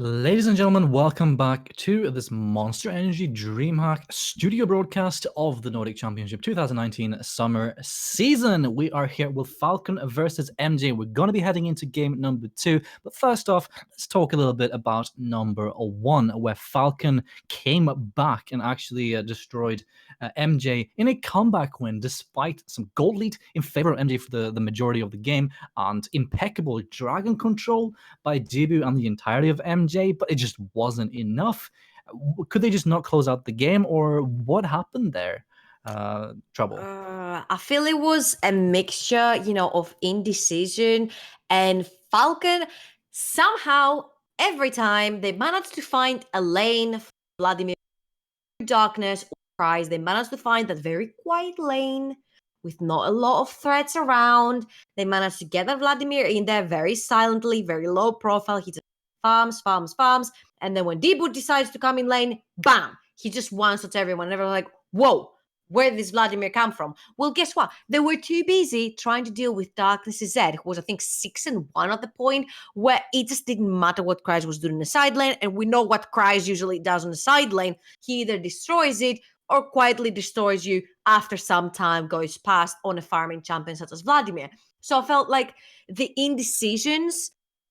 Ladies and gentlemen, welcome back to this Monster Energy DreamHack studio broadcast of the Nordic Championship 2019 summer season. We are here with Falkn versus MJ. We're going to be heading into game number 2. But first off, let's talk a little bit about number 1, where Falkn came back and actually destroyed MJ in a comeback win, despite some gold lead in favor of MJ for the majority of the game and impeccable dragon control by Debut and the entirety of MJ, but it just wasn't enough. Could they just not close out the game, or what happened there? Trouble. I feel it was a mixture, of indecision and Falcon. Somehow, every time they managed to find a lane for Vladimir darkness or Prize, they managed to find that very quiet lane with not a lot of threats around. They managed to get that Vladimir in there very silently, very low profile. He just farms. And then when Debut decides to come in lane, bam, he just one-shots everyone. And everyone's like, whoa, where did this Vladimir come from? Well, guess what? They were too busy trying to deal with Darkness Z, who was, I think, 6-1 at the point, where it just didn't matter what Kryze was doing in the side lane. And we know what Kryze usually does on the side lane. He either destroys it or quietly destroys you after some time goes past on a farming champion such as Vladimir. So I felt like the indecisions,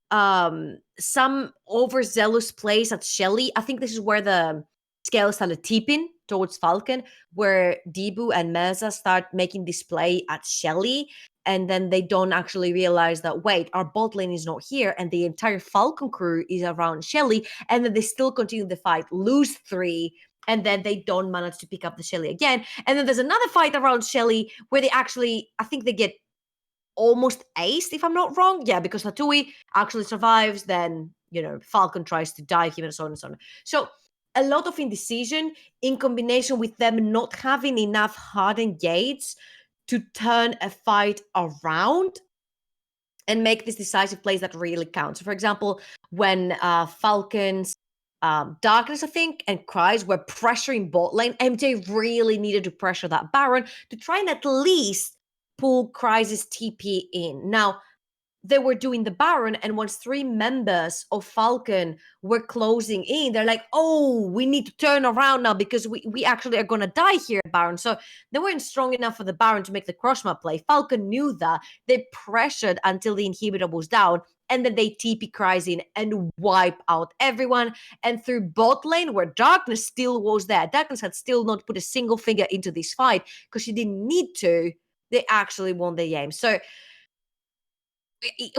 some overzealous plays at Shelly. I think this is where the scale started tipping towards Falcon, where Debut and Meza start making this play at Shelly, and then they don't actually realize that, wait, our bot lane is not here, and the entire Falcon crew is around Shelly, and then they still continue the fight, lose 3, and then they don't manage to pick up the Shelly again. And then there's another fight around Shelly where they actually, I think they get almost aced, if I'm not wrong. Yeah, because Hatui actually survives, then, Falcon tries to dive him and so on and so on. So a lot of indecision in combination with them not having enough hardened gates to turn a fight around and make these decisive plays that really count. So, for example, when Falcon's Darkness, I think, and Kryze were pressuring bot lane, MJ really needed to pressure that Baron to try and at least pull Kryze's TP in. Now, they were doing the Baron, and once 3 members of Falcon were closing in, they're like, oh, we need to turn around now because we actually are going to die here, Baron. So they weren't strong enough for the Baron to make the Crushma play. Falcon knew that. They pressured until the inhibitor was down, and then they TP Kryze in and wipe out everyone. And through bot lane, where Darkness still was there, Darkness had still not put a single finger into this fight because she didn't need to, they actually won the game. So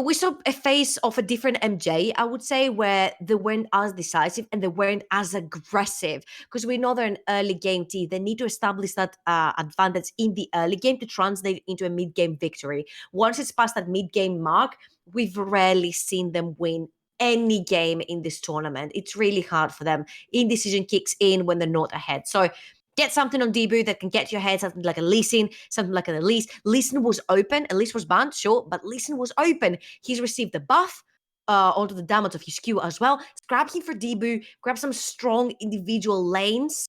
we saw a face of a different MJ, I would say, where they weren't as decisive and they weren't as aggressive, because we know they're an early game team. They need to establish that advantage in the early game to translate into a mid-game victory. Once it's past that mid-game mark, we've rarely seen them win any game in this tournament. It's really hard for them. Indecision kicks in when they're not ahead. So get something on Debut that can get your head, something like a Lee Sin, something like an Elise. Lee Sin was open. Elise was banned, sure, but Lee Sin was open. He's received the buff onto the damage of his Q as well. Grab him for Debut, grab some strong individual lanes,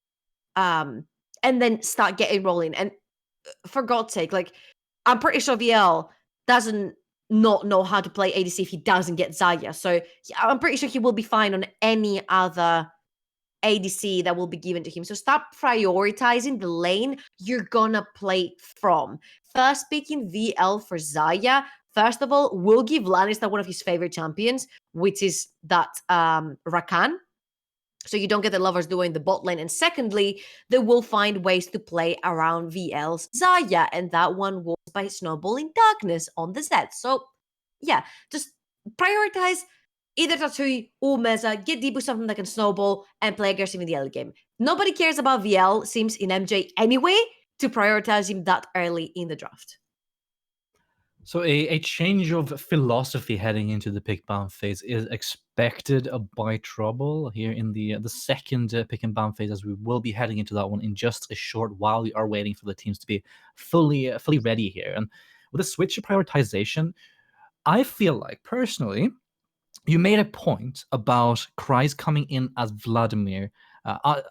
and then start getting rolling. And for God's sake, I'm pretty sure VL doesn't not know how to play ADC if he doesn't get Zaya. So I'm pretty sure he will be fine on any other ADC that will be given to him. So stop prioritizing the lane you're gonna play from. First picking VL for Zaya, first of all, will give Lannister one of his favorite champions, which is that Rakan. So you don't get the lovers doing the bot lane. And secondly, they will find ways to play around VL's Zaya. And that one was by snowballing Darkness on the Zed. So yeah, just prioritize either Tatsui or Meza, get Debut something that can snowball and play aggressive in the early game. Nobody cares about VL, seems, in MJ anyway, to prioritize him that early in the draft. So a change of philosophy heading into the pick ban phase is expected by Trouble here in the second pick and ban phase, as we will be heading into that one in just a short while. We are waiting for the teams to be fully ready here. And with a switch to prioritization, I feel like, personally, you made a point about Kryze coming in as Vladimir,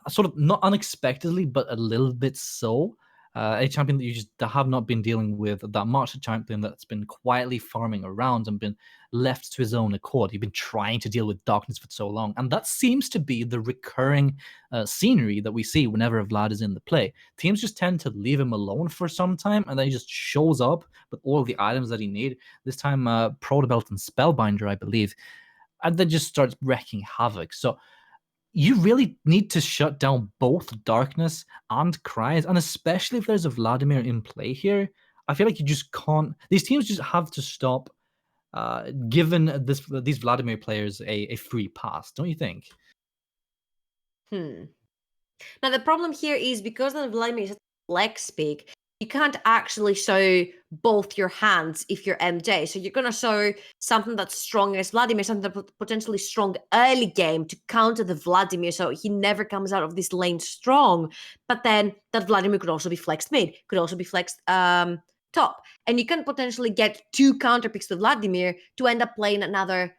sort of not unexpectedly, but a little bit so. A champion that you just have not been dealing with that much, a champion that's been quietly farming around and been left to his own accord. You've been trying to deal with darkness for so long. And that seems to be the recurring scenery that we see whenever Vlad is in the play. Teams just tend to leave him alone for some time, and then he just shows up with all the items that he needs. This time, Protobelt and Spellbinder, I believe. And then just starts wreaking havoc. So you really need to shut down both Darkness and Cries, and especially if there's a Vladimir in play here, I feel like you just can't. These teams just have to stop giving these Vladimir players a free pass, don't you think? Now the problem here is because the Vladimir is a flex pick, you can't actually show both your hands if you're MJ. So you're gonna show something that's strong as Vladimir, something that's potentially strong early game to counter the Vladimir, so he never comes out of this lane strong. But then that Vladimir could also be flexed mid, could also be flexed top, and you can potentially get two counter picks with Vladimir to end up playing another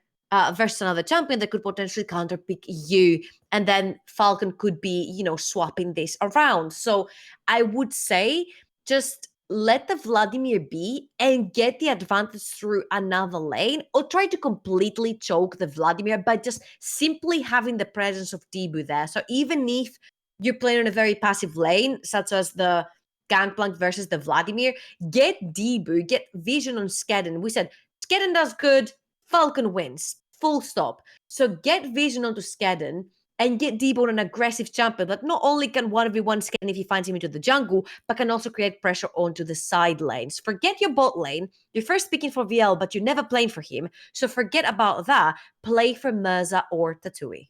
versus another champion that could potentially counterpick you, and then Falkn could be, swapping this around. So I would say just let the Vladimir be and get the advantage through another lane, or try to completely choke the Vladimir by just simply having the presence of Debu there. So even if you're playing on a very passive lane, such as the Gangplank versus the Vladimir, get Debu, get vision on Skedden. We said Skedden does good, Falkn wins. Full stop. So get vision onto Skedden and get Debo on an aggressive champion that not only can 1v1 Skedden if he finds him into the jungle, but can also create pressure onto the side lanes. Forget your bot lane. You're first picking for VL, but you're never playing for him. So forget about that. Play for Mirza or Tatui.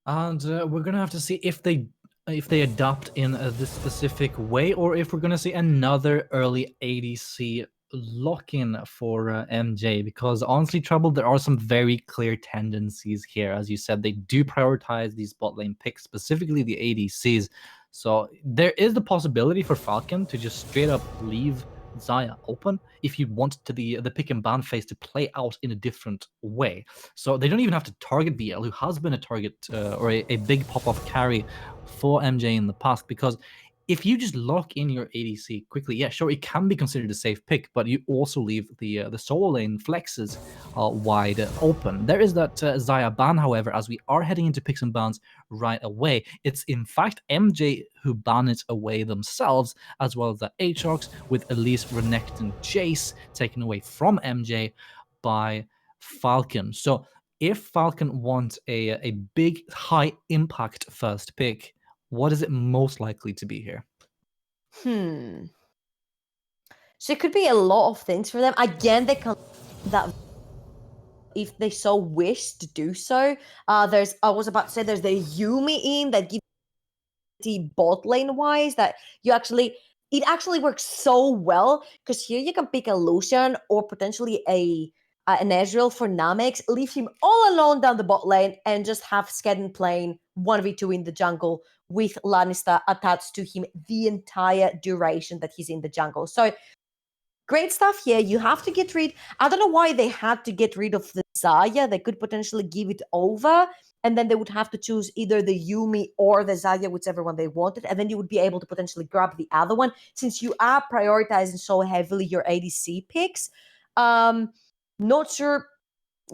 And we're going to have to see if they adapt in this specific way, or if we're going to see another early ADC lock-in for MJ, because honestly, Trouble, there are some very clear tendencies here. As you said, they do prioritize these bot lane picks, specifically the ADCs. So there is the possibility for Falkn to just straight up leave Xayah open if you want to the pick and ban phase to play out in a different way. So they don't even have to target VL, who has been a target or a big pop-off carry for MJ in the past, because if you just lock in your ADC quickly, yeah, sure, it can be considered a safe pick, but you also leave the solo lane flexes wide open. There is that Xayah ban, however, as we are heading into picks and bans right away. It's in fact MJ who ban it away themselves, as well as the Aatrox with Elise, Renekton, and Jace taken away from MJ by Falkn. So if Falkn wants a big, high impact first pick, what is it most likely to be here? So it could be a lot of things for them. Again, they can that if they so wish to do so. I was about to say there's the Yumi in that gives bot lane wise that it actually works so well, because here you can pick a Lucian or potentially an Ezreal for Namex, leave him all alone down the bot lane, and just have Skedden playing 1v2 in the jungle with Lannister attached to him the entire duration that he's in the jungle. So great stuff here. You have to get rid. I don't know why they had to get rid of the Xayah. They could potentially give it over, and then they would have to choose either the Yumi or the Xayah, whichever one they wanted, and then you would be able to potentially grab the other one, since you are prioritizing so heavily your ADC picks. Not sure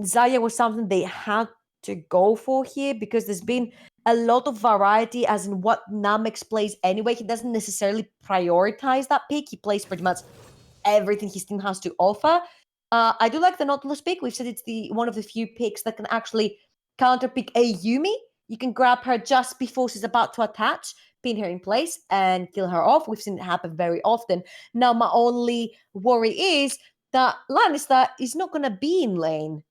Xayah was something they had to go for here, because there's been a lot of variety as in what Namex plays anyway. He doesn't necessarily prioritize that pick. He plays pretty much everything his team has to offer. I do like the Nautilus pick. We've said it's one of the few picks that can actually counter pick a Yumi. You can grab her just before she's about to attach, pin her in place, and kill her off. We've seen it happen very often. Now, my only worry is that Lannister is not going to be in lane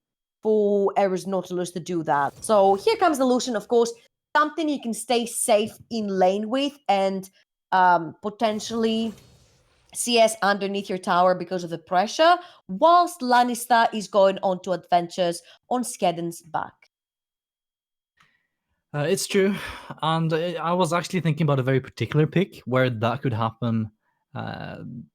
for Eris Nautilus to do that. So here comes the Lucian, of course, something you can stay safe in lane with and potentially CS underneath your tower because of the pressure, whilst Lannister is going on to adventures on Skedden's back. It's true, and I was actually thinking about a very particular pick where that could happen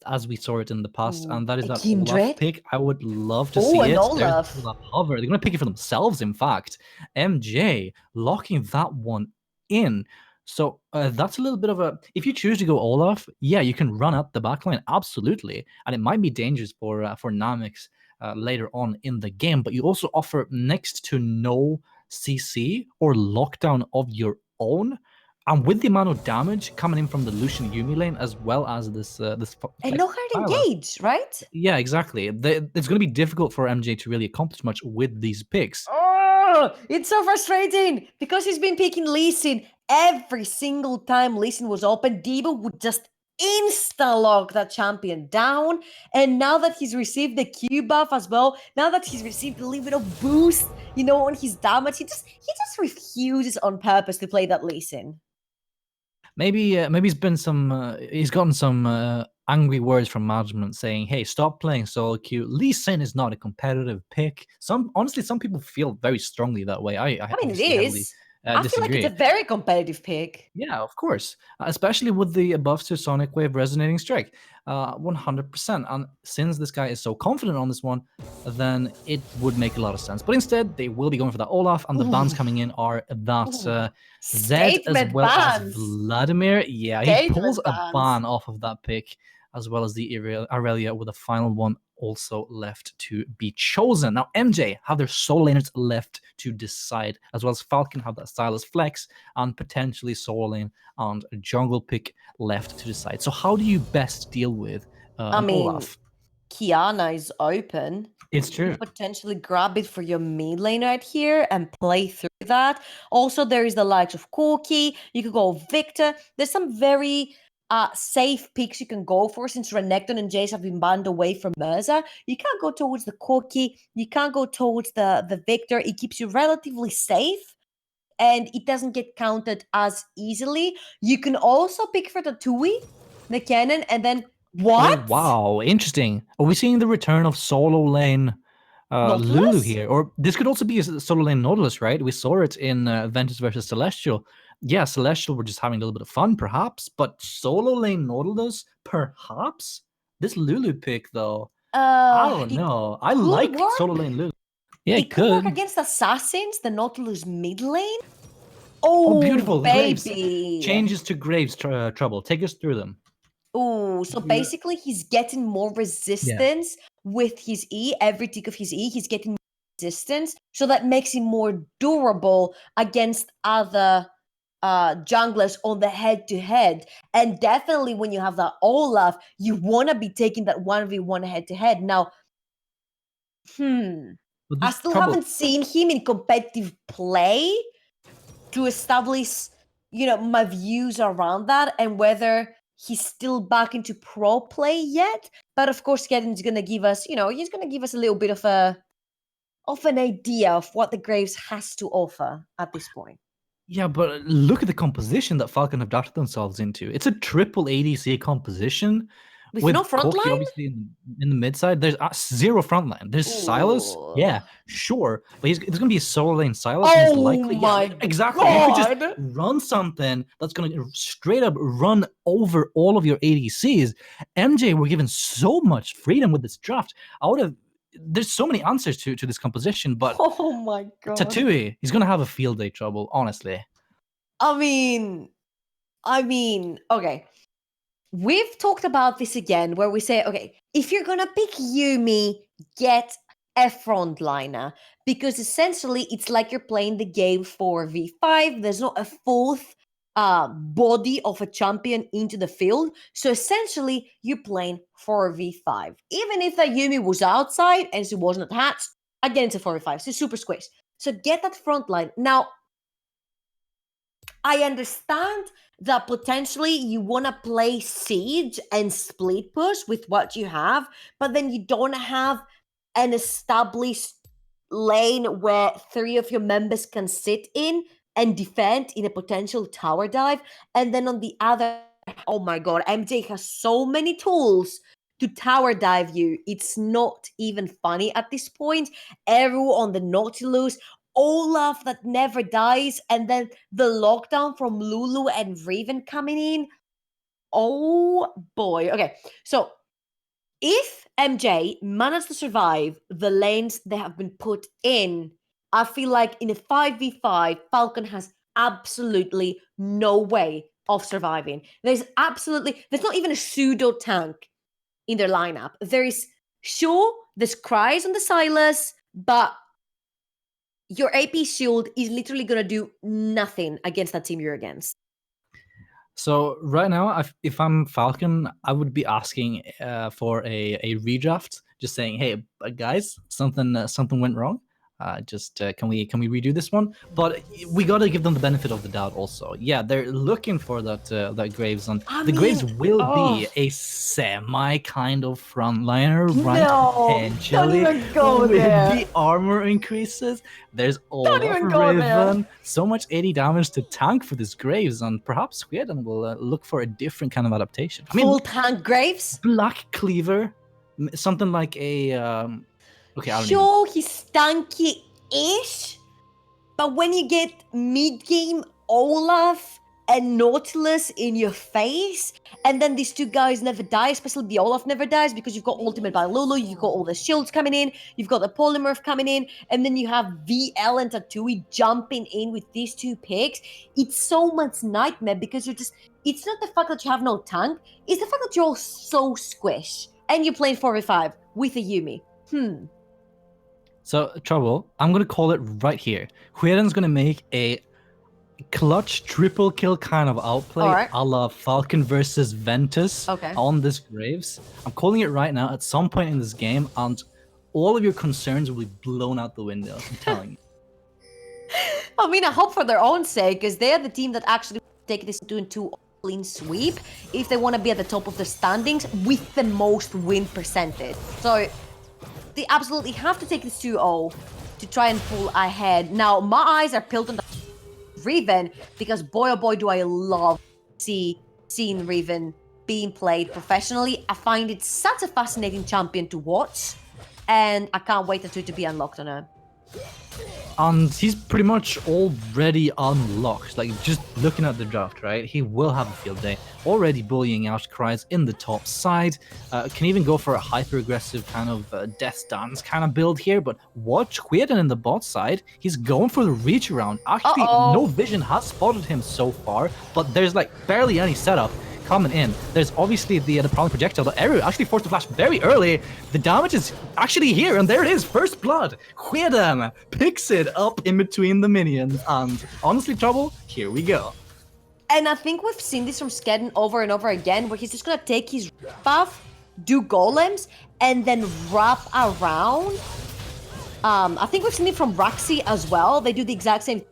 as we saw it in the past, and that is that Olaf pick. I would love to see it. Olaf. There's Olaf hover. They're going to pick it for themselves, in fact. MJ locking that one in. So that's a little bit of a. If you choose to go Olaf, yeah, you can run out the backline absolutely, and it might be dangerous for Namix later on in the game. But you also offer next to no CC or lockdown of your own, and with the amount of damage coming in from the Lucian Yumi lane as well as this And flex no hard Sylas. engage, right? Yeah, exactly. It's going to be difficult for MJ to really accomplish much with these picks. Oh, it's so frustrating because he's been picking Lee Sin every single time Lee Sin was open. Debo would just insta-lock that champion down. And now that he's received the Q buff as well, now that he's received a little bit of boost, on his damage, he just refuses on purpose to play that Lee Sin. Maybe he's gotten some angry words from management saying, "Hey, stop playing solo queue. Lee Sin is not a competitive pick." Some people feel very strongly that way. I I mean, it obviously heavily is. I feel like it's a disagree. very competitive pick. Yeah, of course. Especially with the buffs to Sonic Wave Resonating Strike. 100%. And since this guy is so confident on this one, then it would make a lot of sense. But instead, they will be going for that Olaf, and the bans coming in are that Zed as Statement well as bans. Vladimir. Yeah, he pulls Statement a bans. ban off of that pick, as well as the Aurelia with the final one also left to be chosen. Now, MJ have their solo laners left to decide, as well as Falkn have that Sylas flex, and potentially solo lane and a jungle pick left to decide. So how do you best deal with I an mean, Olaf? Kiana is open. It's You true. could potentially grab it for your mid lane right here and play through that. Also, there is the likes of Corki. You could go Victor. There's some very safe picks you can go for since Renekton and Jace have been banned away from Mirza. You can't go towards the Corki. You can't go towards the Victor. It keeps you relatively safe and it doesn't get counted as easily. You can also pick for the Tui, the cannon, and then Oh what? wow, interesting. Are we seeing the return of solo lane Lulu Nautilus? here? Or this could also be a solo lane Nautilus, right? We saw it in Ventus versus Celestial. Yeah, Celestial were just having a little bit of fun, perhaps, but solo lane Nautilus, perhaps? This Lulu pick, though, I don't It know. I could like work. solo lane Lulu. Yeah, It it could work could. against Assassins, the Nautilus mid lane. Oh, Oh, beautiful. Graves. baby. Changes to Graves trouble. Take us through them. Oh, so basically he's getting more Yeah. resistance with his E. Every tick of his E, he's getting more resistance. So that makes him more durable against other junglers on the head-to-head. And definitely when you have that Olaf, you want to be taking that 1v1 head-to-head. Now, But I this still trouble. haven't seen him in competitive play to establish, my views around that and whether he's still back into pro play yet. But of course, Kevin's gonna give us, he's gonna give us a little bit of an idea of what the Graves has to offer at this point. Yeah, but look at the composition that Falcon have darted themselves into. It's a triple ADC composition With no with front Koki line? obviously in the mid side. There's zero frontline. There's Sylas, Ooh. yeah, sure, but there's gonna be a solo lane Sylas, and he's Oh likely, yeah, my exactly. You could just god! run something that's gonna straight up run over all of your ADCs. MJ were given so much freedom with this draft. I would have. There's so many answers to this composition, but Oh my god. Tatui, he's gonna have a field day trouble, honestly. I mean, okay. We've talked about this again where we say, okay, if you're gonna pick Yumi, get a frontliner. Because essentially it's like you're playing the game 4v5. There's not a fourth body of a champion into the field. So essentially you're playing 4v5. Even if that Yumi was outside and she wasn't attached, again it's a 4v5. So super squares. So get that frontline. Now, I understand that potentially you want to play Siege and split push with what you have, but then you don't have an established lane where three of your members can sit in and defend in a potential tower dive. And then on the other, oh my god, MJ has so many tools to tower dive you. It's not even funny at this point. Arrow on the Nautilus, Olaf that never dies, and then the lockdown from Lulu and Raven coming in. Oh boy. Okay, so if MJ managed to survive the lanes they have been put in, I feel like in a 5v5, Falcon has absolutely no way of surviving. There's not even a pseudo tank in their lineup. There's Cries on the Silas, but your AP shield is literally gonna do nothing against that team you're against. So right now, if I'm Falkn, I would be asking for a redraft, just saying, "Hey, guys, something went wrong. Can we redo this one?" But we gotta give them the benefit of the doubt. Also, yeah, they're looking for that Graves, and Graves will be a semi kind of frontliner, right? Potentially, don't even go with there. the armor increases. There's Don't Olaf even go there. Riven, so much 80 damage to tank for this Graves, and perhaps Sweden will look for a different kind of adaptation. I mean, Full tank Graves? Black Cleaver, something like a. Okay, I don't Sure, he's stanky-ish, but when you get mid-game Olaf and Nautilus in your face, and then these two guys never die, especially the Olaf never dies because you've got Ultimate by Lulu, you've got all the shields coming in, you've got the Polymorph coming in, and then you have VL and Tatui jumping in with these two picks. It's so much nightmare because it's not the fact that you have no tank, it's the fact that you're all so squish, and you're playing 4v5 with a Yuumi. So, Trouble, I'm going to call it right here. Hueren's going to make a clutch triple kill kind of outplay a la Falkn versus Ventus on this Graves. I'm calling it right now at some point in this game, and all of your concerns will be blown out the window. I'm telling you. I mean, I hope for their own sake, because they're the team that actually take this into clean sweep if they want to be at the top of the standings with the most win percentage. So they absolutely have to take this 2-0 to try and pull ahead. Now, my eyes are peeled on the Riven because boy oh boy do I love seeing Riven being played professionally. I find it such a fascinating champion to watch, and I can't wait until to be unlocked on her. And he's pretty much already unlocked. Like, just looking at the draft, right? He will have a field day. Already bullying out Cries in the top side. Can even go for a hyper-aggressive kind of death dance kind of build here. But watch Hueren in the bot side. He's going for the reach around. Actually, no vision has spotted him so far. But there's like barely any setup coming in. There's obviously the prowling projectile, but Eru actually forced to flash very early. The damage is actually here, and there it is, first blood. Hueren picks it up in between the minions, and honestly, Trouble, here we go. And I think we've seen this from Skedden over and over again, where he's just gonna take his buff, do golems, and then wrap around. I think we've seen it from Raxi as well. They do the exact same.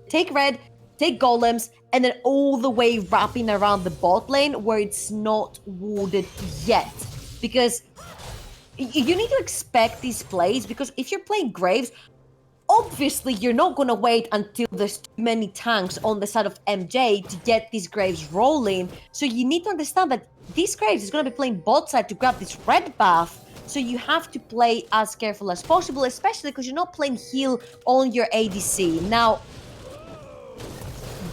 Take red, take golems, and then all the way wrapping around the bot lane where it's not warded yet. Because you need to expect these plays, because if you're playing Graves, obviously you're not going to wait until there's too many tanks on the side of MJ to get these Graves rolling. So you need to understand that these Graves is going to be playing bot side to grab this red buff. So you have to play as careful as possible, especially because you're not playing heal on your ADC. Now,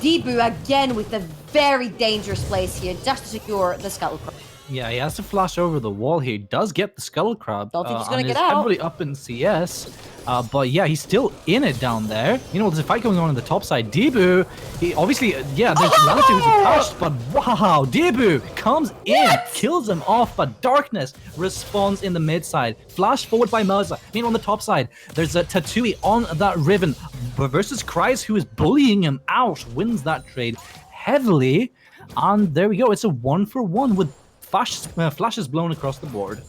Debu again with a very dangerous place here just to secure the Scuttle Crab. Yeah, he has to flash over the wall here. He does get the Scuttle Crab. Don't think he's going to get out. Heavily up in CS. But yeah, he's still in it down there. You know, there's a fight going on the top side. Debu, he obviously, yeah, there's Lannister who's attached, but wow, Debu comes in, kills him off, but Darkness responds in the mid side. Flash forward by Melza. I mean, on the top side, there's a Tatui on that Riven versus Cries, who is bullying him out, wins that trade heavily. And there we go. It's a 1-for-1 with flashes blown across the board.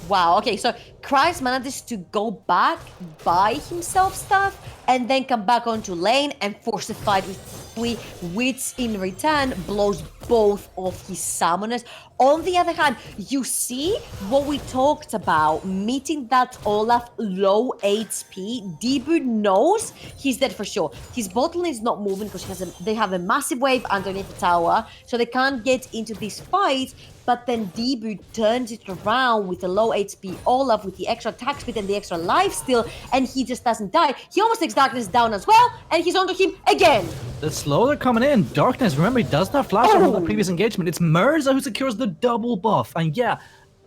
Wow, okay, so Cries manages to go back, buy himself stuff, and then come back onto lane and force a fight with Tatui, which in return blows both of his summoners. On the other hand, you see what we talked about, meeting that Olaf low HP. Debu knows he's dead for sure. His bot lane is not moving because they have a massive wave underneath the tower, so they can't get into this fight. But then Debu turns it around with the low HP Olaf with the extra attack speed and the extra life steal, and he just doesn't die. He almost takes Darkness down as well, and he's onto him again. The slow they're coming in. Darkness, remember, he does not flash on the previous engagement. It's Mirza who secures the double buff. And yeah,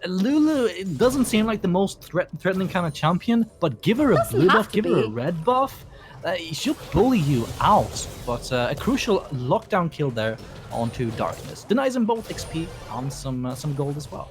Lulu, it doesn't seem like the most threatening kind of champion, but give her a blue buff, give her a red buff. she'll bully you out. But a crucial lockdown kill there onto Darkness. Denies him both XP and some gold as well.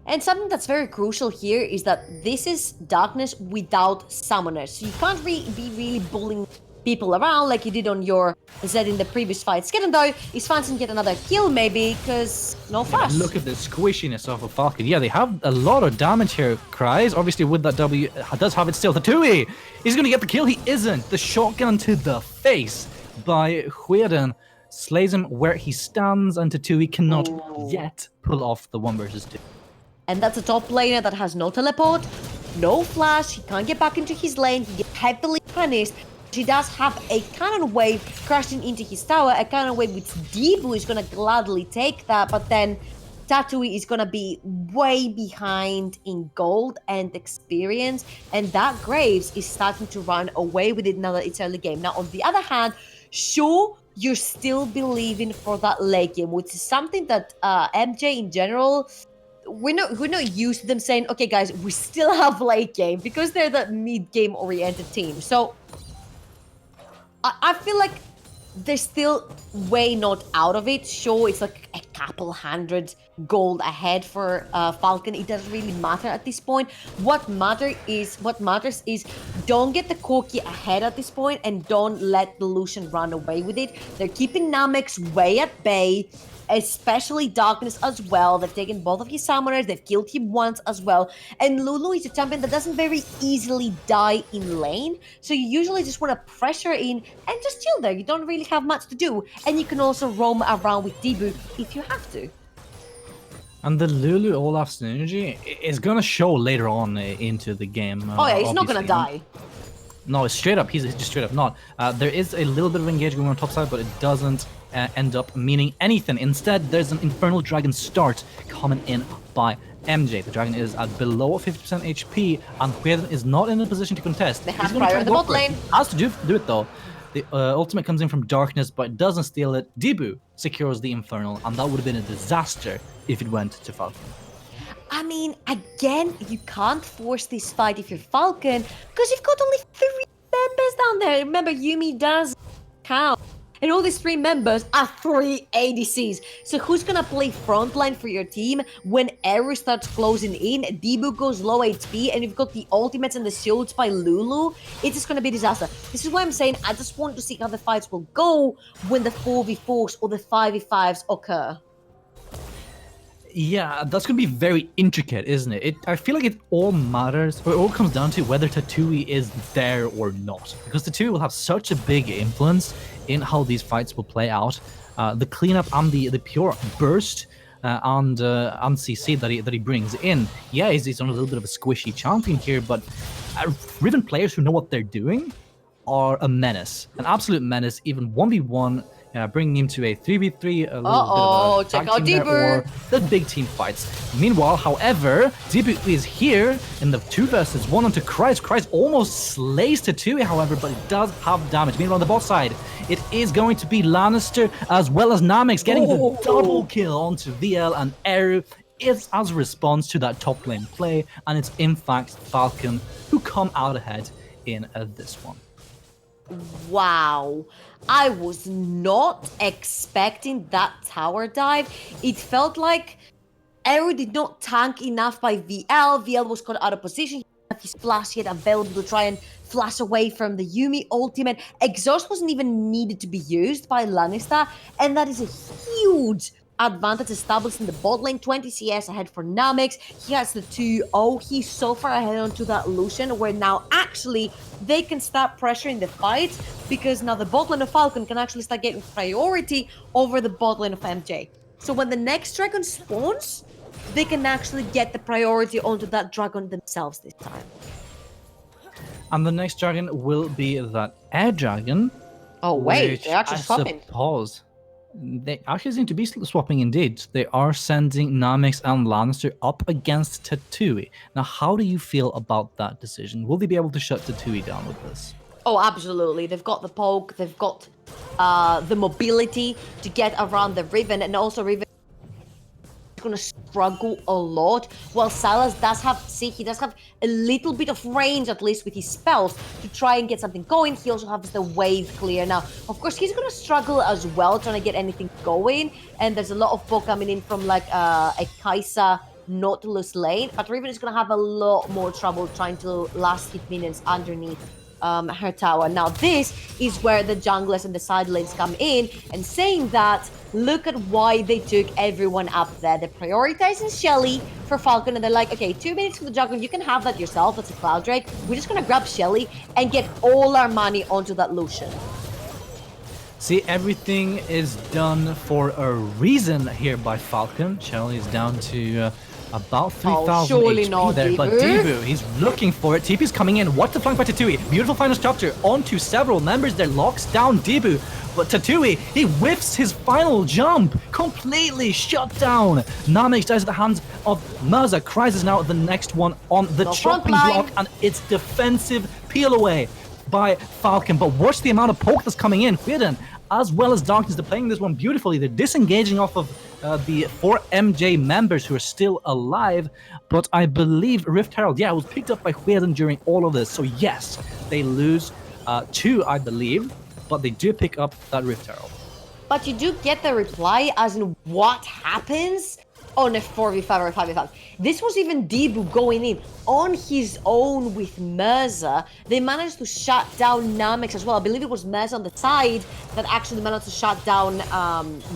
And something that's very crucial here is that this is Darkness without summoners. So you can't be really bullying people around like you did on your Zed in the previous fight. Skeleton though is fancying get another kill maybe, because no flash. Yeah, look at the squishiness of a Falkn. Yeah, they have a lot of damage here, Cries. Obviously with that W, does have it still. The Tui, he's going to get the kill. He isn't. The shotgun to the face by Hueden slays him where he stands, and Tatui cannot yet pull off the 1 versus 2. And that's a top laner that has no teleport, no flash, he can't get back into his lane, he gets heavily punished. He does have a cannon wave crashing into his tower, a cannon wave which Deebu is going to gladly take that, but then Tatui is going to be way behind in gold and experience, and that Graves is starting to run away with it now that it's early game. Now, on the other hand, sure, you're still believing for that late game, which is something that MJ in general, we're not used to them saying, okay guys, we still have late game, because they're the mid-game oriented team. So I feel like they're still way not out of it. Sure, it's like a couple hundred gold ahead for Falkn. It doesn't really matter at this point. What matters is don't get the Corki ahead at this point, and don't let the Lucian run away with it. They're keeping Namex way at bay, especially Darkness as well. They've taken both of his summoners, they've killed him once as well. And Lulu is a champion that doesn't very easily die in lane, so you usually just want to pressure in and just chill there. You don't really have much to do, and you can also roam around with Deebu if you have to. And the Lulu Olaf synergy is gonna show later on into the game. Oh yeah, he's not gonna die. No, it's straight up. He's just straight up not. There is a little bit of engagement on top side, but it doesn't end up meaning anything. Instead, there's an Infernal Dragon start coming in by MJ. The dragon is at below 50% HP, and Hueden is not in a position to contest. They have prior in the bot lane. He has to do it though. The ultimate comes in from Darkness, but doesn't steal it. Deebu secures the Infernal, and that would have been a disaster if it went to Falkn. I mean, again, you can't force this fight if you're Falkn, because you've got only 3 members down there. Remember, Yuumi does count. And all these 3 members are 3 ADCs. So who's gonna play frontline for your team when Eru starts closing in, Deebu goes low HP, and you've got the ultimates and the shields by Lulu? It's just gonna be a disaster. This is why I'm saying I just want to see how the fights will go when the 4v4s or the 5v5s occur. Yeah, that's going to be very intricate, isn't it? I feel like it all matters, or it all comes down to whether Tatui is there or not. Because Tatui will have such a big influence in how these fights will play out. The cleanup and the pure burst and CC that he brings in. Yeah, he's on a little bit of a squishy champion here, but Riven players who know what they're doing are a menace. An absolute menace, even 1v1. Bringing him to a 3v3, a little bit of a check out Deebu, or the big team fights. Meanwhile, however, Deebu is here in the 2 versus 1 onto Cries. Cries almost slays Tatui, however, but it does have damage. Meanwhile, on the bot side, it is going to be Lannister as well as Namex getting the double kill onto VL, and Eru is as a response to that top lane play, and it's in fact Falkn who come out ahead in this one. Wow, I was not expecting that tower dive. It felt like Eru did not tank enough by VL. VL was caught out of position. He had his flash yet available to try and flash away from the Yuumi ultimate. Exhaust wasn't even needed to be used by Lannister, and that is a huge advantage established in the bot lane. 20 CS ahead for Namex. He has the 2-0. He's so far ahead onto that Lucian, where now actually they can start pressuring the fight, because now the bot lane of Falkn can actually start getting priority over the bot lane of MJ. So when the next dragon spawns, they can actually get the priority onto that dragon themselves this time. And the next dragon will be that air dragon. Oh wait, they're actually swapping. They actually seem to be swapping indeed. They are sending Namex and Lannister up against Tatui. Now, how do you feel about that decision? Will they be able to shut Tatui down with this? Oh, absolutely. They've got the poke, they've got the mobility to get around the Riven, and also Riven going to struggle a lot, while Silas does have, he does have a little bit of range, at least with his spells, to try and get something going. He also has the wave clear. Now, of course, he's going to struggle as well trying to get anything going, and there's a lot of poke coming in from like a Kai'Sa Nautilus lane, but Riven is going to have a lot more trouble trying to last hit minions underneath her tower. Now, this is where the junglers and the side lanes come in, and saying that, look at why they took everyone up there. They're prioritizing Shelly for Falkn, and they're like, okay, 2 minutes for the jungle, you can have that yourself, that's a Cloud Drake. We're just going to grab Shelly and get all our money onto that Lucian. See, everything is done for a reason here by Falkn. Shelly is down to about 3,000 HP there, but Debu, he's looking for it. TP's coming in. What the flank by Tatui? Beautiful final structure onto several members there, locks down Debu. But Tatui, he whiffs his final jump, completely shut down. Namix dies at the hands of Mirza. Kryze is now the next one on the chopping block, and it's defensive peel away by Falkn. But watch the amount of poke that's coming in. Hidden, as well as Darkness, they're playing this one beautifully. They're disengaging off of the 4 MJ members who are still alive, but I believe Rift Herald, yeah, it was picked up by Hweden during all of this, so yes, they lose 2, I believe, but they do pick up that Rift Herald. But you do get the reply as in what happens on a 4v5 or a 5v5. This was even Debu going in on his own with Mirza. They managed to shut down Namix as well. I believe it was Mirza on the side that actually managed to shut down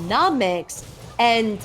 Namix. And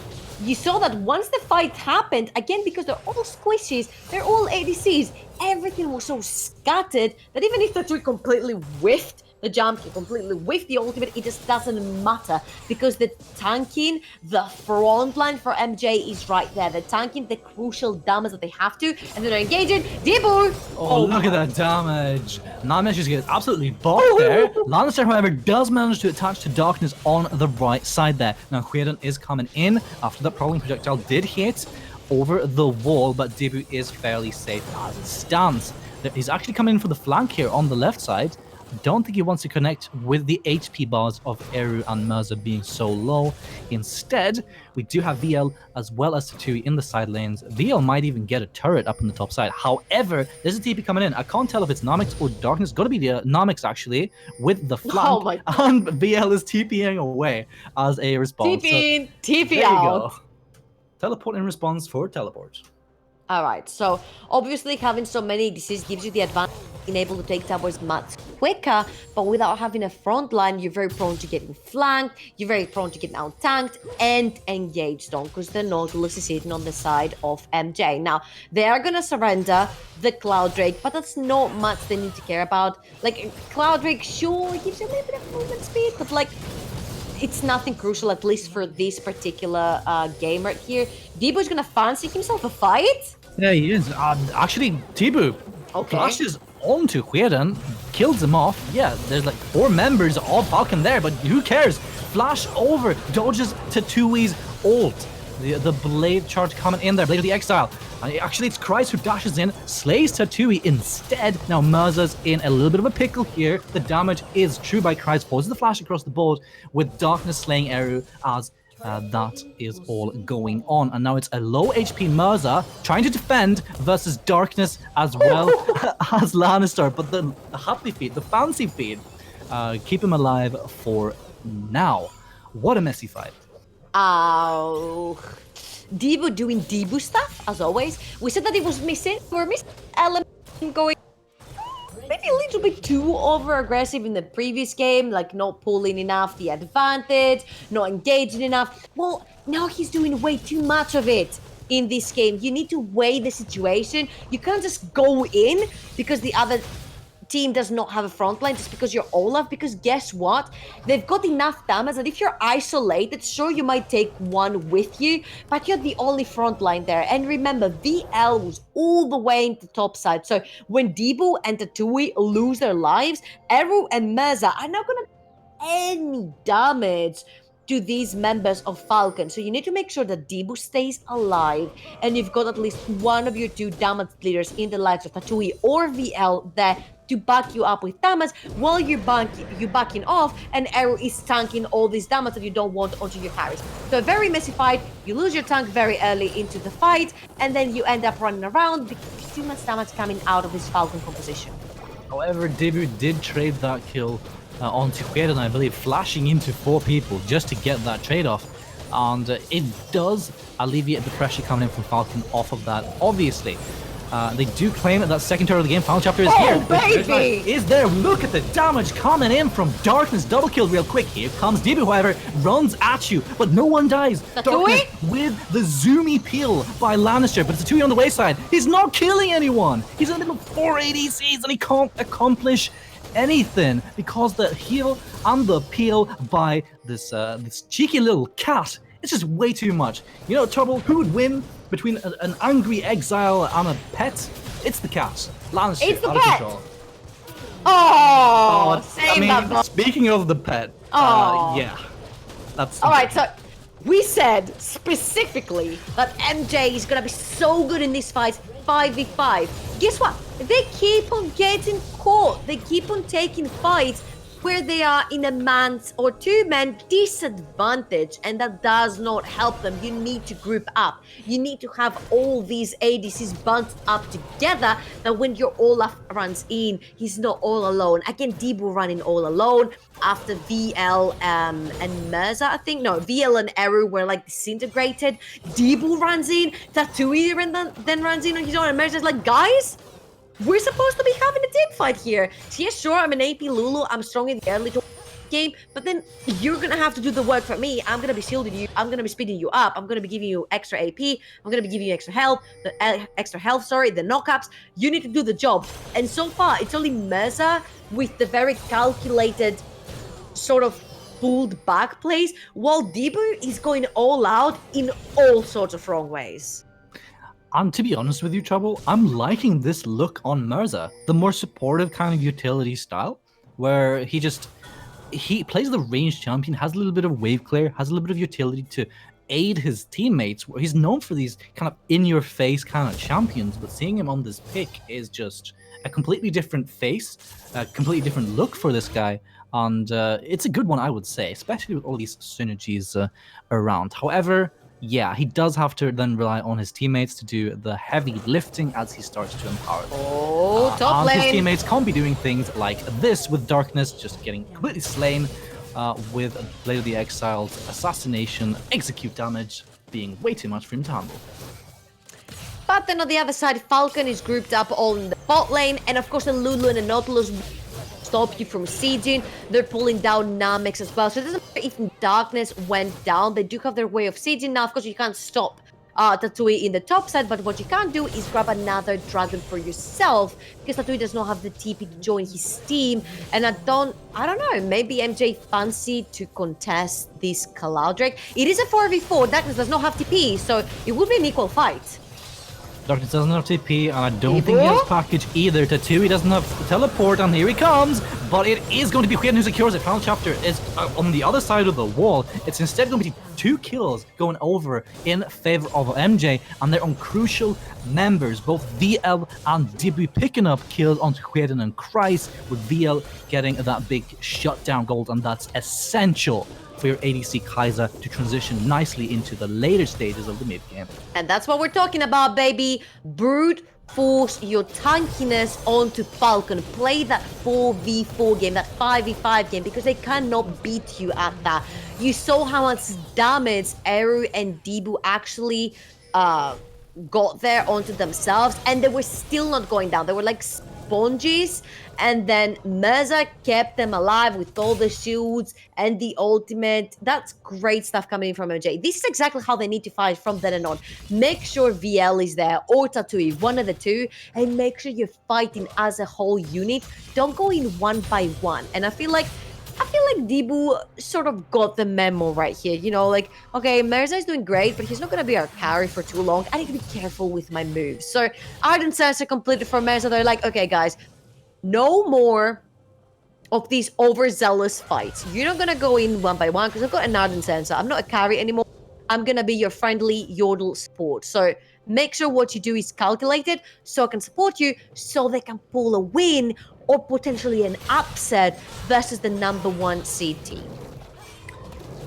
you saw that once the fight happened, again, because they're all squishies, they're all ADCs, everything was so scattered that even if the tree completely whiffed the jump, he completely whiffed the ultimate, it just doesn't matter, because the tanking, the front line for MJ is right there. They're tanking the crucial damage that they have to, and they're engaging. Debu! Oh, look at that damage. Namix just gets absolutely bopped there. Lannister, however, does manage to attach to Darkness on the right side there. Now, Hweden is coming in after that prowling projectile did hit over the wall, but Debu is fairly safe as it stands. He's actually coming in for the flank here on the left side. Don't think he wants to connect with the HP bars of Eru and Mirza being so low. Instead, we do have VL as well as Tatui in the side lanes. VL might even get a turret up on the top side. However, there's a TP coming in. I can't tell if it's Namix or Darkness. Got to be the Namix, actually, with the flank. And VL is TPing away as a response. TP, so, TP out. Teleport in response for teleport. Alright, so obviously having so many ADCs gives you the advantage of being able to take towers much quicker, but without having a front line, you're very prone to getting flanked, you're very prone to getting out-tanked and engaged on, because the Nautilus is sitting on the side of MJ. Now, they are going to surrender the Cloud Drake, but that's not much they need to care about. Like, Cloud Drake, sure, gives you a little bit of movement speed, but like, it's nothing crucial, at least for this particular game right here. Debu's gonna fancy himself a fight? Yeah, he is. Actually, Debu flashes onto Hweden, kills him off. Yeah, there's like 4 members of Falkn there, but who cares? Flash over, dodges Tatui's ult. The blade charge coming in there, Blade of the Exile. Actually, it's Kryze who dashes in, slays Tatui instead. Now, Mirza's in a little bit of a pickle here. The damage is true by Kryze, forces the flash across the board with Darkness slaying Eru as that is all going on. And now it's a low HP Mirza trying to defend versus Darkness as well as Lannister. But the happy feed, the fancy feed, keep him alive for now. What a messy fight. Oh, Debu doing Debu stuff, as always. We said that it was missing. We're missing element going maybe a little bit too over-aggressive in the previous game, like not pulling enough the advantage, not engaging enough. Well, now he's doing way too much of it in this game. You need to weigh the situation. You can't just go in because the other team does not have a front line just because you're Olaf, because guess what? They've got enough damage that if you're isolated, sure, you might take one with you, but you're the only front line there. And remember, VL was all the way into top side. So when Debu and Tatui lose their lives, Eru and Mirza are not going to do any damage to these members of Falkn. So you need to make sure that Debu stays alive, and you've got at least one of your 2 damage leaders in the likes of Tatui or VL there to back you up with damage while you're backing off, and Eru is tanking all this damage that you don't want onto your carries. So a very messy fight. You lose your tank very early into the fight, and then you end up running around because there's too much damage coming out of his Falkn composition. However, Debu did trade that kill onto Queden, I believe, flashing into 4 people just to get that trade-off. And it does alleviate the pressure coming in from Falkn off of that, obviously. They do claim that second turret of the game, final chapter, is here. Baby! Is there? Look at the damage coming in from Darkness. Double kill real quick. Here comes Debu, however, runs at you, but no one dies. Darkness with the zoomy peel by Lannister, but it's a Tatui on the wayside. He's not killing anyone. He's in the middle of 4 ADCs and he can't accomplish anything because the heal and the peel by this cheeky little cat, it's just way too much. You know, Trouble, who would win between an angry exile and a pet? It's the cat. Lannister, it's the out of pet. control. Speaking of the pet, yeah, that's all right. So we said specifically that MJ is gonna be so good in this fight, 5v5. Guess what? They keep on getting caught. They keep on taking fights where they are in a man's or 2-man disadvantage, and that does not help them. You need to group up. You need to have all these ADCs bunched up together, that when your Olaf runs in, he's not all alone. Again, Debu running all alone after VL and Mirza, I think. No, VL and Eru were like disintegrated. Debu runs in, Tatui then runs in on his own, and Mirza's like, guys, we're supposed to be having a team fight here. So yeah, sure, I'm an AP Lulu. I'm strong in the early game, but then you're gonna have to do the work for me. I'm gonna be shielding you. I'm gonna be speeding you up. I'm gonna be giving you extra AP. I'm gonna be giving you extra health. The knockups. You need to do the job. And so far, it's only Mirza with the very calculated sort of pulled back plays, while Debu is going all out in all sorts of wrong ways. And to be honest with you, Trouble, I'm liking this look on Mirza. The more supportive kind of utility style, where he plays the ranged champion, has a little bit of wave clear, has a little bit of utility to aid his teammates. He's known for these kind of in-your-face kind of champions, but seeing him on this pick is just a completely different face, a completely different look for this guy. And it's a good one, I would say, especially with all these synergies around. However, yeah, he does have to then rely on his teammates to do the heavy lifting as he starts to empower them. Oh, top lane. His teammates can't be doing things like this with Darkness, just getting completely slain with Blade of the Exile's assassination, execute damage being way too much for him to handle. But then on the other side, Falkn is grouped up on the bot lane, and of course the Lulu and the Nautilus stop you from sieging. They're pulling down Namex as well. So it doesn't matter if Darkness went down. They do have their way of sieging. Now, of course, you can't stop Tatui in the top side, but what you can do is grab another dragon for yourself, because Tatui does not have the TP to join his team. And I don't know, maybe MJ fancy to contest this Caladric. It is a 4v4. Darkness does not have TP, so it would be an equal fight. Darkness doesn't have TP, and I don't think he has package either. Tatui doesn't have teleport, and here he comes. But it is going to be Queden who secures it. Final chapter is on the other side of the wall. It's instead going to be 2 kills going over in favor of MJ, and they're on crucial members. Both VL and Debu picking up kills onto Queden and Christ, with VL getting that big shutdown gold, and that's essential for your ADC Kaiser to transition nicely into the later stages of the mid game. And that's what we're talking about, baby. Brute force your tankiness onto Falkn. Play that 4v4 game, that 5v5 game, because they cannot beat you at that. You saw how much damage Eru and Debu actually got there onto themselves, and they were still not going down. They were like sponges, and then Mirza kept them alive with all the shields and the ultimate. That's great stuff coming in from MJ. This is exactly how they need to fight from then and on. Make sure VL is there or Tatui, one of the two, and make sure you're fighting as a whole unit. Don't go in one by one. And I feel like Debu sort of got the memo right here. You know, like, okay, Mirza is doing great, but he's not going to be our carry for too long. I need to be careful with my moves. So Ardent Sensor completed for Mirza. They're like, okay, guys, no more of these overzealous fights. You're not going to go in one by one because I've got an Ardent Sensor. I'm not a carry anymore. I'm going to be your friendly Yodel support. So make sure what you do is calculated so I can support you, so they can pull a win or potentially an upset versus the #1 seed team.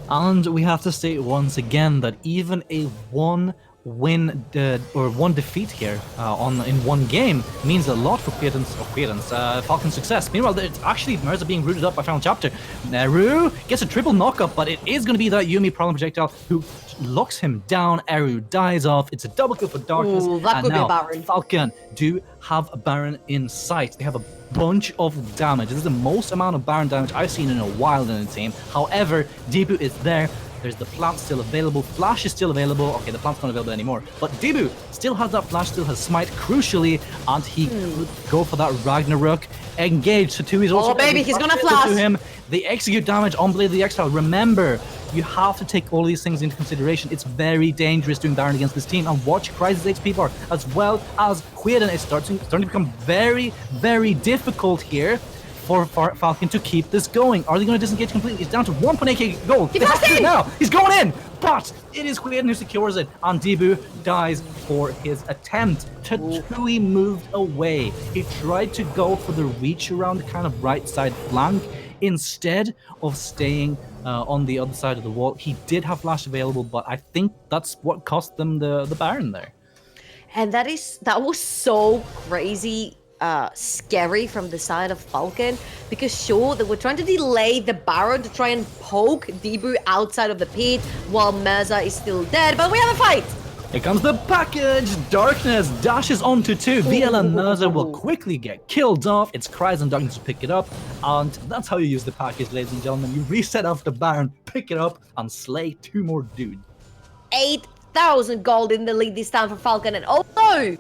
And we have to state once again that even a one win or one defeat here in one game means a lot for Falkon's success. Meanwhile, it's actually Mirza being rooted up by Final Chapter. Eru gets a triple knockup, but it is going to be that Yumi problem projectile who locks him down. Eru dies off. It's a double kill for Darkness. Ooh, that could be a Baron. Falkn do have a Baron in sight. They have a bunch of damage. This is the most amount of Baron damage I've seen in a while in the team. However, Debu is there. There's the plant still available. Flash is still available. Okay, the plant's not available anymore. But Debu still has that flash, still has smite, crucially, and he could go for that Ragnarok. Engage. Satu is also he's gonna flash to him. The execute damage on Blade of the Exile. Remember, you have to take all these things into consideration. It's very dangerous doing Baron against this team. And watch Crisis HP bar as well as Quaden. It's starting to become very, very difficult here for Falkn to keep this going. Are they going to disengage completely? He's down to 1.8k gold. They have to do it now. He's going in, but it is Quaden who secures it, and Debu dies for his attempt. Tatui moved away. He tried to go for the reach around the kind of right side flank instead of staying on the other side of the wall. He did have flash available, but I think that's what cost them the Baron there. And that was so crazy. Scary from the side of Falkn, because sure, they were trying to delay the Baron to try and poke Debu outside of the pit while Mirza is still dead, but we have a fight! Here comes the package! Darkness dashes onto 2. VL and Mirza will quickly get killed off. It's Cries and Darkness to pick it up, and that's how you use the package, ladies and gentlemen. You reset off the Baron, pick it up, and slay 2 more dudes. 8,000 gold in the lead this time for Falkn, and although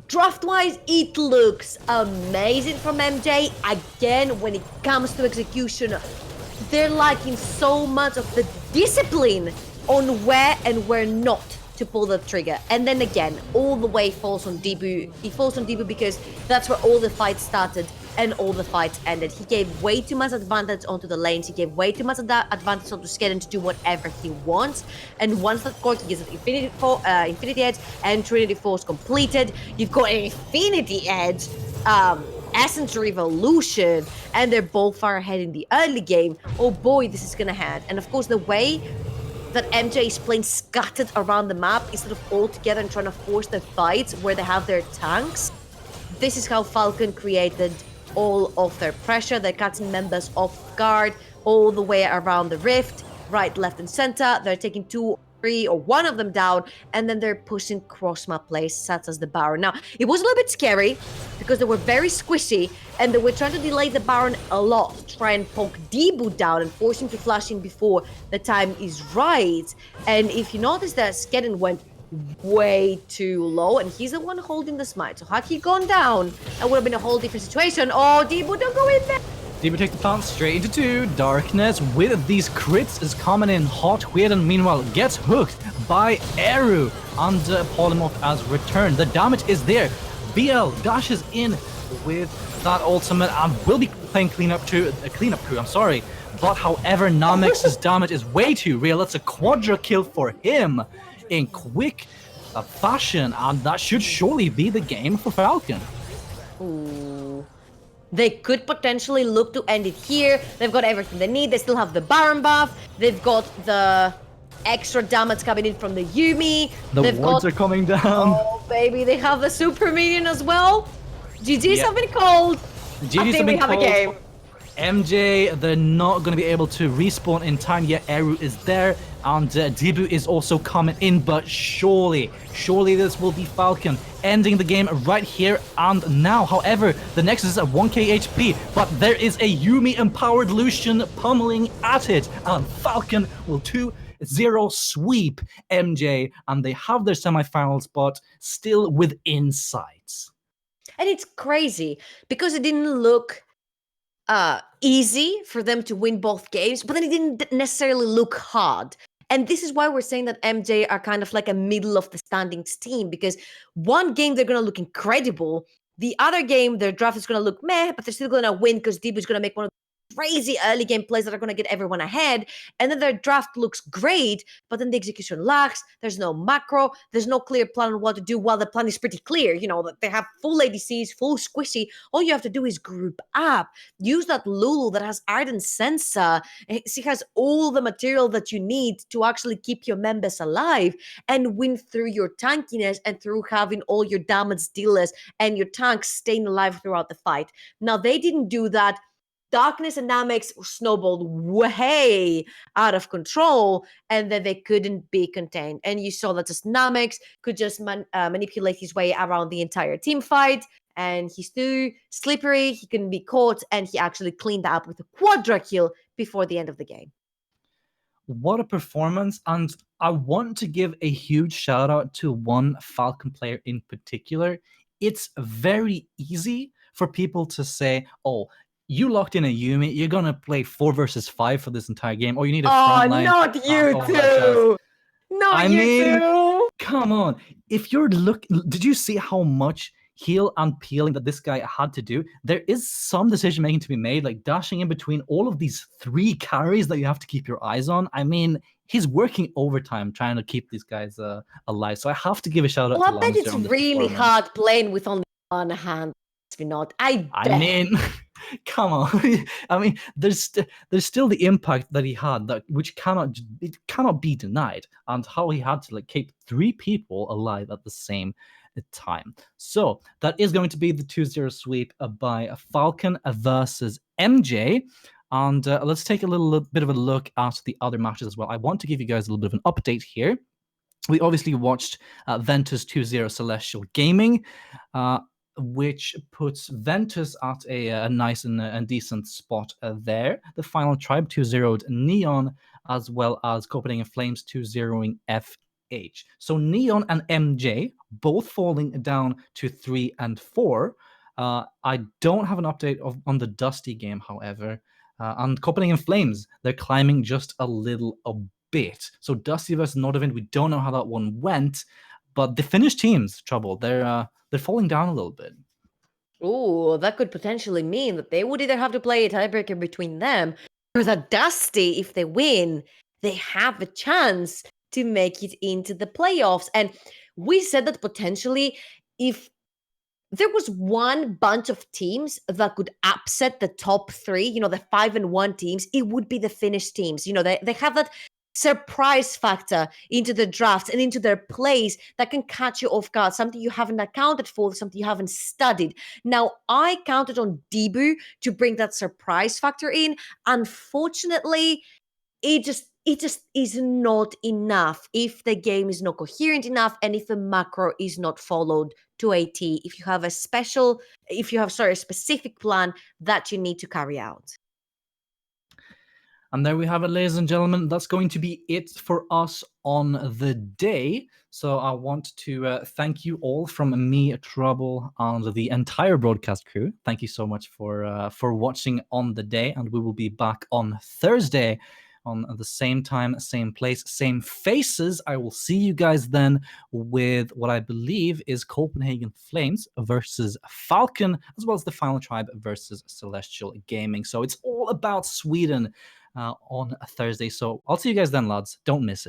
draft-wise, it looks amazing from MJ. Again, when it comes to execution, they're lacking so much of the discipline on where and where not to pull the trigger. And then again, all the way falls on Debu. It falls on Debu because that's where all the fights started and all the fights ended. He gave way too much advantage onto the lanes. He gave way too much of that advantage onto Skedden to do whatever he wants. And once that court, he gets an Infinity Edge and Trinity Force completed. You've got an Infinity Edge, Essence Revolution, and they're both far ahead in the early game. Oh boy, this is gonna hand. And of course, the way that MJ is playing scattered around the map instead of all together and trying to force their fights where they have their tanks. This is how Falkn created all of their pressure. They're catching members off guard all the way around the rift, right, left, and center. They're taking 2, 3, or 1 of them down, and then they're pushing cross-map plays such as the Baron. Now, it was a little bit scary because they were very squishy, and they were trying to delay the Baron a lot to try and poke Debu down and force him to flash in before the time is right. And if you notice that Skedden went way too low, and he's the one holding the smite. So had he gone down, it would have been a whole different situation. Oh, Debu, don't go in there! Debu takes the plant straight into 2. Darkness with these crits is coming in hot. Quaden, meanwhile, gets hooked by Eru and Polymorph as return. The damage is there. BL dashes in with that ultimate and will be playing cleanup crew, But however, Namex's damage is way too real. It's a quadra kill for him in quick fashion, and that should surely be the game for Falkn. Ooh. They could potentially look to end it here. They've got everything they need. They still have the Baron buff. They've got the extra damage coming in from the Yumi. The wards are coming down. Oh, baby. They have the super minion as well. GG's have been called. GG's have been called. A game. MJ, they're not going to be able to respawn in time yet. Eru is there, and Debu is also coming in, but surely this will be Falkn ending the game right here and now. However, the Nexus is at 1k HP, but there is a Yumi-empowered Lucian pummeling at it, and Falkn will 2-0 sweep MJ, and they have their semifinal spot still within sight. And it's crazy, because it didn't look easy for them to win both games, but then it didn't necessarily look hard. And this is why we're saying that MJ are kind of like a middle of the standings team, because one game they're going to look incredible. The other game, their draft is going to look meh, but they're still going to win because Debu is going to make one of crazy early game plays that are going to get everyone ahead. And then their draft looks great, but then the execution lacks. There's no macro. There's no clear plan on what to do. While the plan is pretty clear, that they have full ADCs, full squishy. All you have to do is group up. Use that Lulu that has Ardent Sensor. She has all the material that you need to actually keep your members alive and win through your tankiness and through having all your damage dealers and your tanks staying alive throughout the fight. Now, they didn't do that. Darkness and Namex snowballed way out of control, and then they couldn't be contained. And you saw that just Namex could just manipulate his way around the entire team fight, and he's too slippery, he couldn't be caught, and he actually cleaned that up with a quadra kill before the end of the game. What a performance. And I want to give a huge shout out to one Falkn player in particular. It's very easy for people to say, oh, you locked in a Yumi, you're going to play 4 versus 5 for this entire game, or you need a front line. Not you too! Not you too! Come on. If you're did you see how much heal and peeling that this guy had to do? There is some decision making to be made, like dashing in between all of these 3 carries that you have to keep your eyes on. I mean, he's working overtime trying to keep these guys alive. So I have to give a shout out to I bet it's really hard playing with only one hand. I mean, come on. I mean, there's still the impact that he had, which cannot be denied, and how he had to keep 3 people alive at the same time. So that is going to be the 2-0 sweep by Falkn versus MJ. And let's take a little bit of a look at the other matches as well. I want to give you guys a little bit of an update here. We obviously watched Ventus 2-0 Celestial Gaming, which puts Ventus at a nice and decent spot there. The Final Tribe 2-0'd Neon, as well as Copenhagen Flames 2-0ing FH. So Neon and MJ both falling down to 3 and 4. I don't have an update on the Dusty game, however. And Copenhagen Flames, they're climbing just a bit. So Dusty versus Nordic, we don't know how that one went, but the Finnish team's trouble. They're falling down a little bit. Oh, that could potentially mean that they would either have to play a tiebreaker between them, or that Dusty, if they win, they have a chance to make it into the playoffs. And we said that potentially, if there was one bunch of teams that could upset the top 3, the 5-1 teams, it would be the Finnish teams. They have that surprise factor into the drafts and into their plays that can catch you off guard, something you haven't accounted for, something you haven't studied. Now, I counted on Debu to bring that surprise factor in. Unfortunately, it just is not enough if the game is not coherent enough and if the macro is not followed to a T, if you have a specific plan that you need to carry out. And there we have it, ladies and gentlemen. That's going to be it for us on the day. So I want to thank you all from me, Trouble, and the entire broadcast crew. Thank you so much for watching on the day. And we will be back on Thursday on the same time, same place, same faces. I will see you guys then with what I believe is Copenhagen Flames versus Falkn, as well as the Final Tribe versus Celestial Gaming. So it's all about Sweden on Thursday. So I'll see you guys then, lads. Don't miss it.